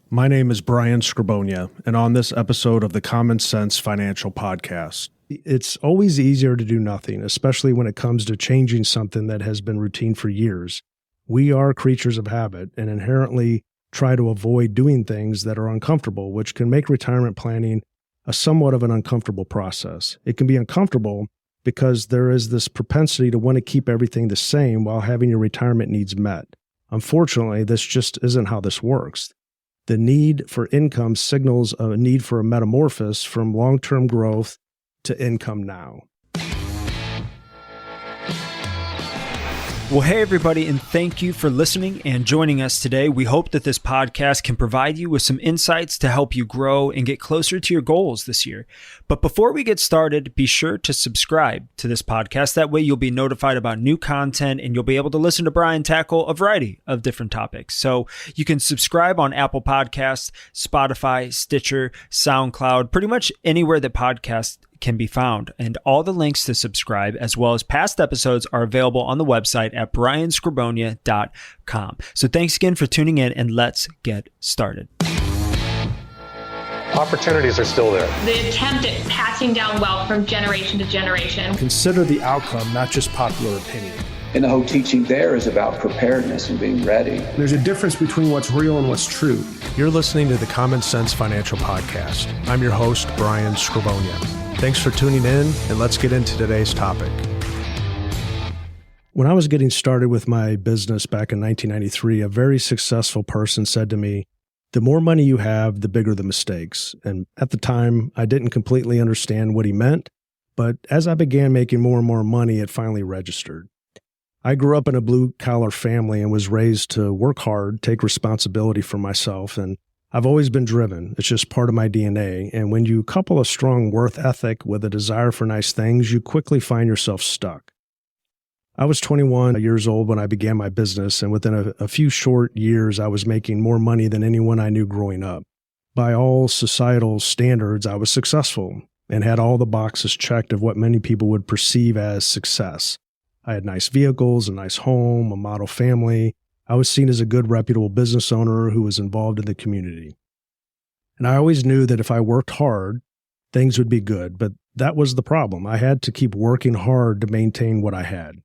My name is Brian Skrobonja, and on this episode of the Common Sense Financial Podcast, it's always easier to do nothing, especially when it comes to changing something that has been routine for years. We are creatures of habit and inherently try to avoid doing things that are uncomfortable, which can make retirement planning a somewhat of an uncomfortable process. It can be uncomfortable because there is this propensity to want to keep everything the same while having your retirement needs met. Unfortunately, this just isn't how this works. The need for income signals a need for a metamorphosis from long-term growth to income now. Well, hey, everybody, and thank you for listening and joining us today. We hope that this podcast can provide you with some insights to help you grow and get closer to your goals this year. But before we get started, be sure to subscribe to this podcast. That way you'll be notified about new content and you'll be able to listen to Brian tackle a variety of different topics. So you can subscribe on Apple Podcasts, Spotify, Stitcher, SoundCloud, pretty much anywhere that podcasts can be found. And all the links to subscribe as well as past episodes are available on the website at brianskrobonja.com. So thanks again for tuning in, and let's get started. Opportunities are still there. The attempt at passing down wealth from generation to generation. Consider the outcome, not just popular opinion. And the whole teaching there is about preparedness and being ready. There's a difference between what's real and what's true. You're listening to the Common Sense Financial Podcast. I'm your host, Brian Skrobonja. Thanks for tuning in, and let's get into today's topic. When I was getting started with my business back in 1993, a very successful person said to me, "The more money you have, the bigger the mistakes." And at the time, I didn't completely understand what he meant, but as I began making more and more money, it finally registered. I grew up in a blue-collar family and was raised to work hard, take responsibility for myself, and I've always been driven. It's just part of my DNA. And when you couple a strong worth ethic with a desire for nice things, you quickly find yourself stuck. I was 21 years old when I began my business, and within a few short years, I was making more money than anyone I knew growing up. By all societal standards, I was successful and had all the boxes checked of what many people would perceive as success. I had nice vehicles, a nice home, a model family. I was seen as a good, reputable business owner who was involved in the community. And I always knew that if I worked hard, things would be good, but that was the problem. I had to keep working hard to maintain what I had.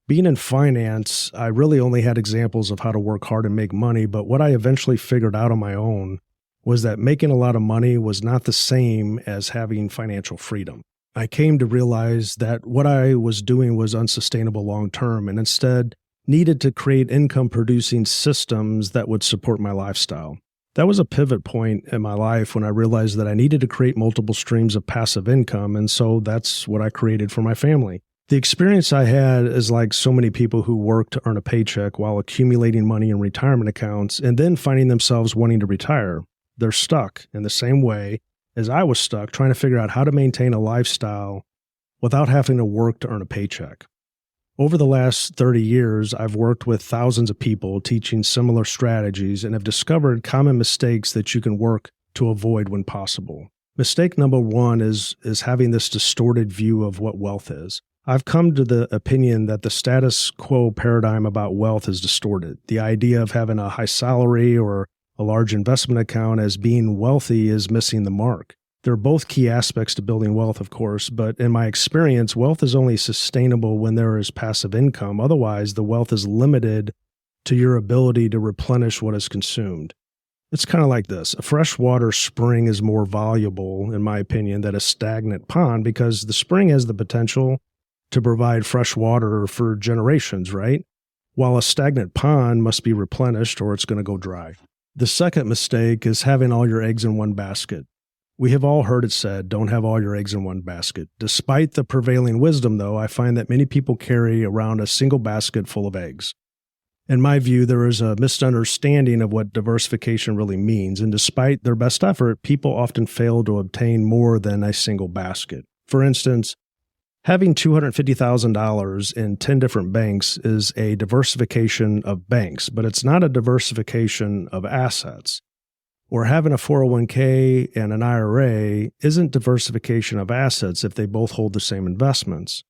Being in finance, I really only had examples of how to work hard and make money, but what I eventually figured out on my own was that making a lot of money was not the same as having financial freedom. I came to realize that what I was doing was unsustainable long-term, and instead needed to create income-producing systems that would support my lifestyle. That was a pivot point in my life when I realized that I needed to create multiple streams of passive income, and so that's what I created for my family. The experience I had is like so many people who work to earn a paycheck while accumulating money in retirement accounts and then finding themselves wanting to retire. They're stuck in the same way as I was stuck trying to figure out how to maintain a lifestyle without having to work to earn a paycheck. Over the last 30 years, I've worked with thousands of people teaching similar strategies and have discovered common mistakes that you can work to avoid when possible. Mistake number one is having this distorted view of what wealth is. I've come to the opinion that the status quo paradigm about wealth is distorted. The idea of having a high salary or a large investment account as being wealthy is missing the mark. There are both key aspects to building wealth, of course, but in my experience, wealth is only sustainable when there is passive income. Otherwise, the wealth is limited to your ability to replenish what is consumed. It's kind of like this. A freshwater spring is more valuable, in my opinion, than a stagnant pond because the spring has the potential to provide fresh water for generations, right? While a stagnant pond must be replenished or it's going to go dry. The second mistake is having all your eggs in one basket. We have all heard it said, don't have all your eggs in one basket. Despite the prevailing wisdom, though, I find that many people carry around a single basket full of eggs. In my view, there is a misunderstanding of what diversification really means, and despite their best effort, people often fail to obtain more than a single basket. For instance, having $250,000 in 10 different banks is a diversification of banks, but it's not a diversification of assets. Or having a 401k and an IRA isn't diversification of assets if they both hold the same investments.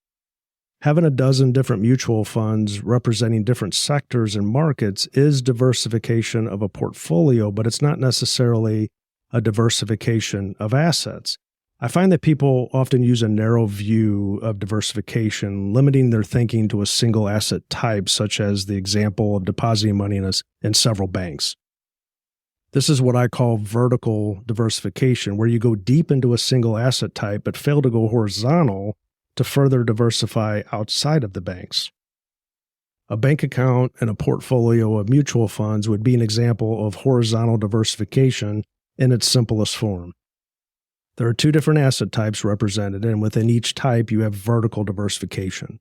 Having a dozen different mutual funds representing different sectors and markets is diversification of a portfolio, but it's not necessarily a diversification of assets. I find that people often use a narrow view of diversification, limiting their thinking to a single asset type, such as the example of depositing money in several banks. This is what I call vertical diversification, where you go deep into a single asset type but fail to go horizontal to further diversify outside of the banks. A bank account and a portfolio of mutual funds would be an example of horizontal diversification in its simplest form. There are two different asset types represented, and within each type, you have vertical diversification.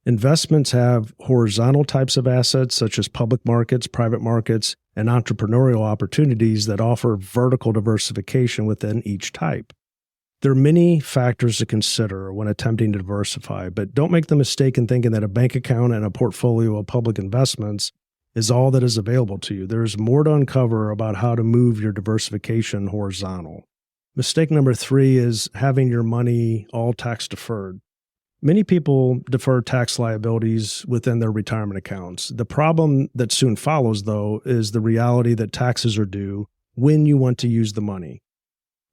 Investments have horizontal types of assets, such as public markets, private markets, and entrepreneurial opportunities that offer vertical diversification within each type. There are many factors to consider when attempting to diversify, but don't make the mistake in thinking that a bank account and a portfolio of public investments is all that is available to you. There's more to uncover about how to move your diversification horizontal. Mistake number 3 is having your money all tax deferred. Many people defer tax liabilities within their retirement accounts. The problem that soon follows, though, is the reality that taxes are due when you want to use the money.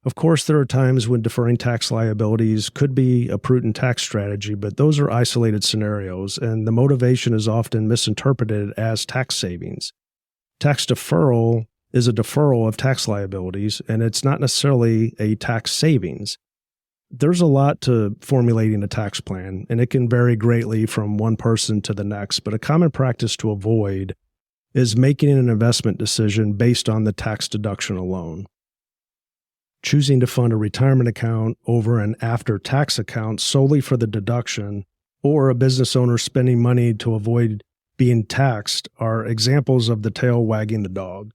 Of course, there are times when deferring tax liabilities could be a prudent tax strategy, but those are isolated scenarios, and the motivation is often misinterpreted as tax savings. Tax deferral is a deferral of tax liabilities, and it's not necessarily a tax savings. There's a lot to formulating a tax plan, and it can vary greatly from one person to the next, but a common practice to avoid is making an investment decision based on the tax deduction alone. Choosing to fund a retirement account over an after-tax account solely for the deduction, or a business owner spending money to avoid being taxed are examples of the tail wagging the dog.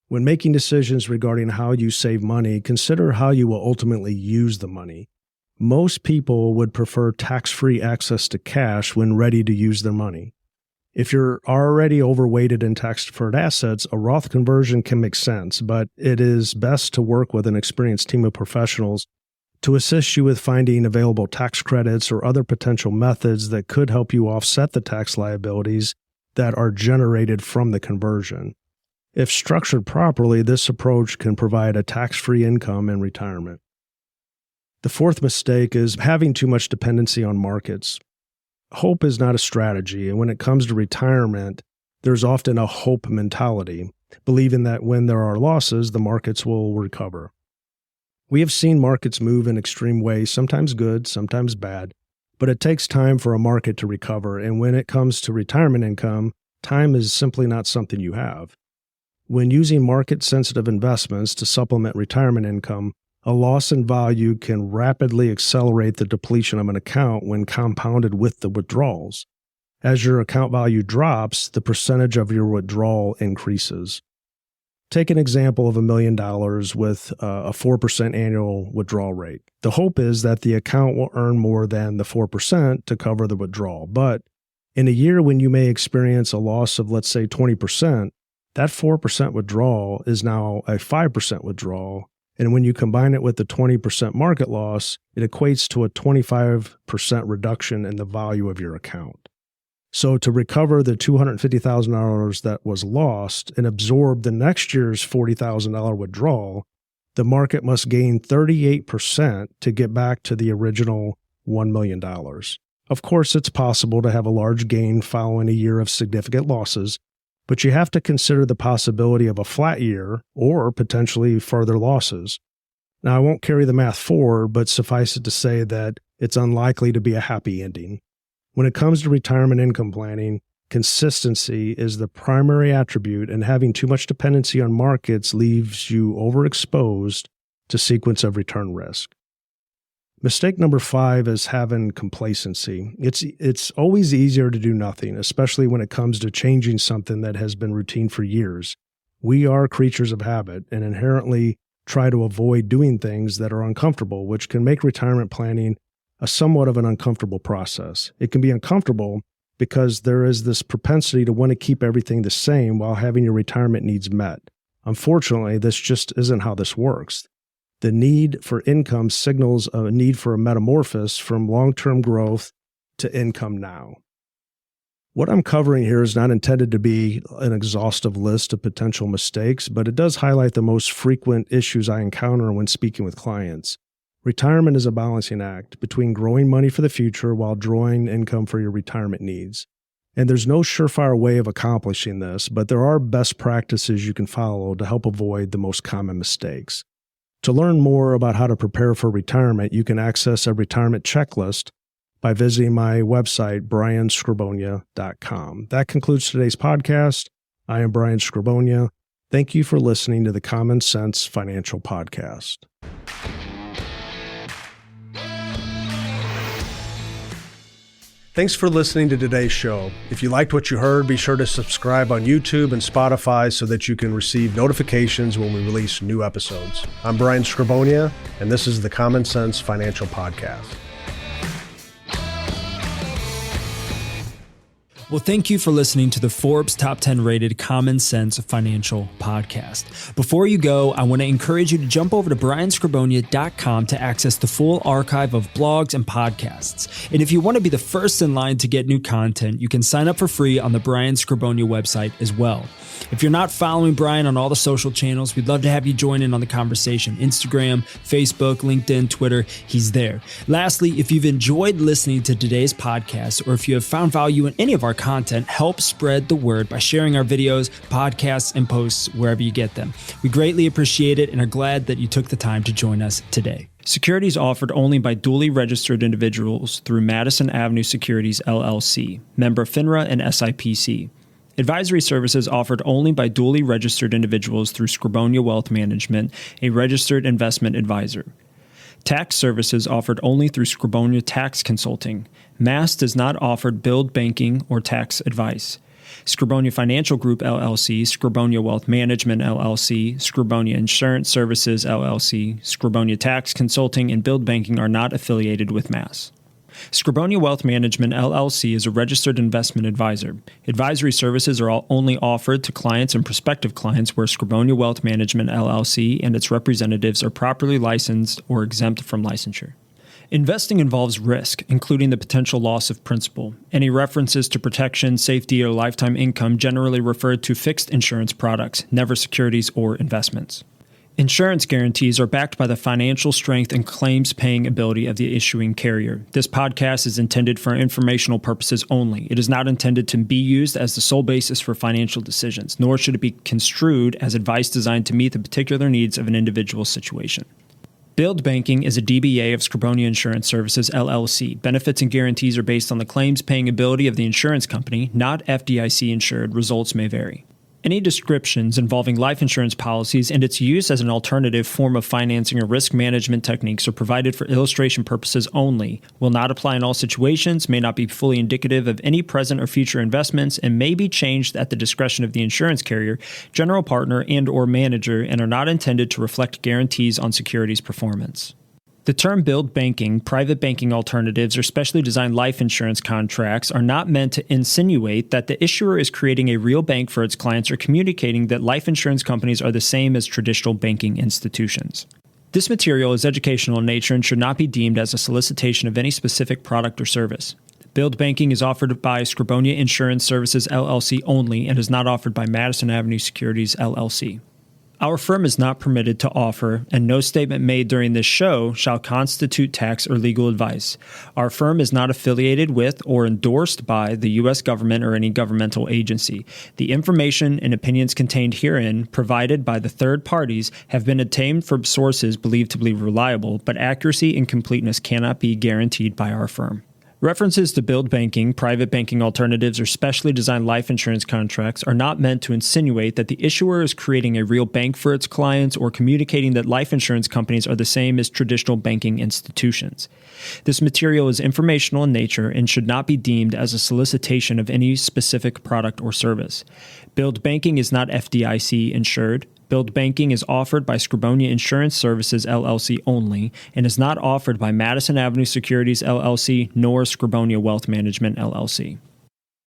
When making decisions regarding how you save money, consider how you will ultimately use the money. Most people would prefer tax-free access to cash when ready to use their money. If you're already overweighted in tax-deferred assets, a Roth conversion can make sense, but it is best to work with an experienced team of professionals to assist you with finding available tax credits or other potential methods that could help you offset the tax liabilities that are generated from the conversion. If structured properly, this approach can provide a tax-free income in retirement. The fourth mistake is having too much dependency on markets. Hope is not a strategy, and when it comes to retirement, there's often a hope mentality, believing that when there are losses, the markets will recover. We have seen markets move in extreme ways, sometimes good, sometimes bad, but it takes time for a market to recover, and when it comes to retirement income, time is simply not something you have. When using market-sensitive investments to supplement retirement income, a loss in value can rapidly accelerate the depletion of an account when compounded with the withdrawals. As your account value drops, the percentage of your withdrawal increases. Take an example of $1 million with a 4% annual withdrawal rate. The hope is that the account will earn more than the 4% to cover the withdrawal. But in a year when you may experience a loss of, let's say, 20%, that 4% withdrawal is now a 5% withdrawal. And when you combine it with the 20% market loss, it equates to a 25% reduction in the value of your account. So to recover the $250,000 that was lost and absorb the next year's $40,000 withdrawal, the market must gain 38% to get back to the original $1 million. Of course, it's possible to have a large gain following a year of significant losses, but you have to consider the possibility of a flat year or potentially further losses. Now, I won't carry the math forward, but suffice it to say that it's unlikely to be a happy ending. When it comes to retirement income planning, consistency is the primary attribute, and having too much dependency on markets leaves you overexposed to sequence of return risk. Mistake number 5 is having complacency. It's always easier to do nothing, especially when it comes to changing something that has been routine for years. We are creatures of habit and inherently try to avoid doing things that are uncomfortable, which can make retirement planning a somewhat of an uncomfortable process. It can be uncomfortable because there is this propensity to want to keep everything the same while having your retirement needs met. Unfortunately, this just isn't how this works. The need for income signals a need for a metamorphosis from long-term growth to income now. What I'm covering here is not intended to be an exhaustive list of potential mistakes, but it does highlight the most frequent issues I encounter when speaking with clients. Retirement is a balancing act between growing money for the future while drawing income for your retirement needs. And there's no surefire way of accomplishing this, but there are best practices you can follow to help avoid the most common mistakes. To learn more about how to prepare for retirement, you can access a retirement checklist by visiting my website, brianskrobonja.com. That concludes today's podcast. I am Brian Skrobonja. Thank you for listening to the Common Sense Financial Podcast. Thanks for listening to today's show. If you liked what you heard, be sure to subscribe on YouTube and Spotify so that you can receive notifications when we release new episodes. I'm Brian Skrobonja, and this is the Common Sense Financial Podcast. Well, thank you for listening to the Forbes Top 10 rated Common Sense Financial Podcast. Before you go, I want to encourage you to jump over to brianskrobonja.com to access the full archive of blogs and podcasts. And if you want to be the first in line to get new content, you can sign up for free on the Brian Skrobonja website as well. If you're not following Brian on all the social channels, we'd love to have you join in on the conversation. Instagram, Facebook, LinkedIn, Twitter, he's there. Lastly, if you've enjoyed listening to today's podcast, or if you have found value in any of our content, help spread the word by sharing our videos, podcasts, and posts wherever you get them. We greatly appreciate it and are glad that you took the time to join us today. Securities offered only by duly registered individuals through Madison Avenue Securities, LLC, member FINRA and SIPC. Advisory services offered only by duly registered individuals through Skrobonja Wealth Management, a registered investment advisor. Tax services offered only through Skrobonja Tax Consulting. MAS does not offer billed banking or tax advice. Skrobonja Financial Group, LLC, Skrobonja Wealth Management, LLC, Skrobonja Insurance Services, LLC, Skrobonja Tax Consulting, and billed banking are not affiliated with MAS. Skrobonja Wealth Management, LLC is a registered investment advisor. Advisory services are only offered to clients and prospective clients where Skrobonja Wealth Management, LLC and its representatives are properly licensed or exempt from licensure. Investing involves risk, including the potential loss of principal. Any references to protection, safety, or lifetime income generally refer to fixed insurance products, never securities or investments. Insurance guarantees are backed by the financial strength and claims-paying ability of the issuing carrier. This podcast is intended for informational purposes only. It is not intended to be used as the sole basis for financial decisions, nor should it be construed as advice designed to meet the particular needs of an individual situation. Billed banking is a DBA of Skrobonja Insurance Services, LLC. Benefits and guarantees are based on the claims-paying ability of the insurance company, not FDIC-insured. Results may vary. Any descriptions involving life insurance policies and its use as an alternative form of financing or risk management techniques are provided for illustration purposes only, will not apply in all situations, may not be fully indicative of any present or future investments, and may be changed at the discretion of the insurance carrier, general partner, and/or manager, and are not intended to reflect guarantees on securities performance. The term billed banking, private banking alternatives, or specially designed life insurance contracts are not meant to insinuate that the issuer is creating a real bank for its clients or communicating that life insurance companies are the same as traditional banking institutions. This material is educational in nature and should not be deemed as a solicitation of any specific product or service. Billed banking is offered by Skrobonja Insurance Services, LLC only and is not offered by Madison Avenue Securities, LLC. Our firm is not permitted to offer, and no statement made during this show shall constitute tax or legal advice. Our firm is not affiliated with or endorsed by the U.S. government or any governmental agency. The information and opinions contained herein, provided by the third parties, have been obtained from sources believed to be reliable, but accuracy and completeness cannot be guaranteed by our firm. References to billed banking, private banking alternatives, or specially designed life insurance contracts are not meant to insinuate that the issuer is creating a real bank for its clients or communicating that life insurance companies are the same as traditional banking institutions. This material is informational in nature and should not be deemed as a solicitation of any specific product or service. Billed banking is not FDIC insured. Billed banking is offered by Skrobonja Insurance Services, LLC only, and is not offered by Madison Avenue Securities, LLC, nor Skrobonja Wealth Management, LLC.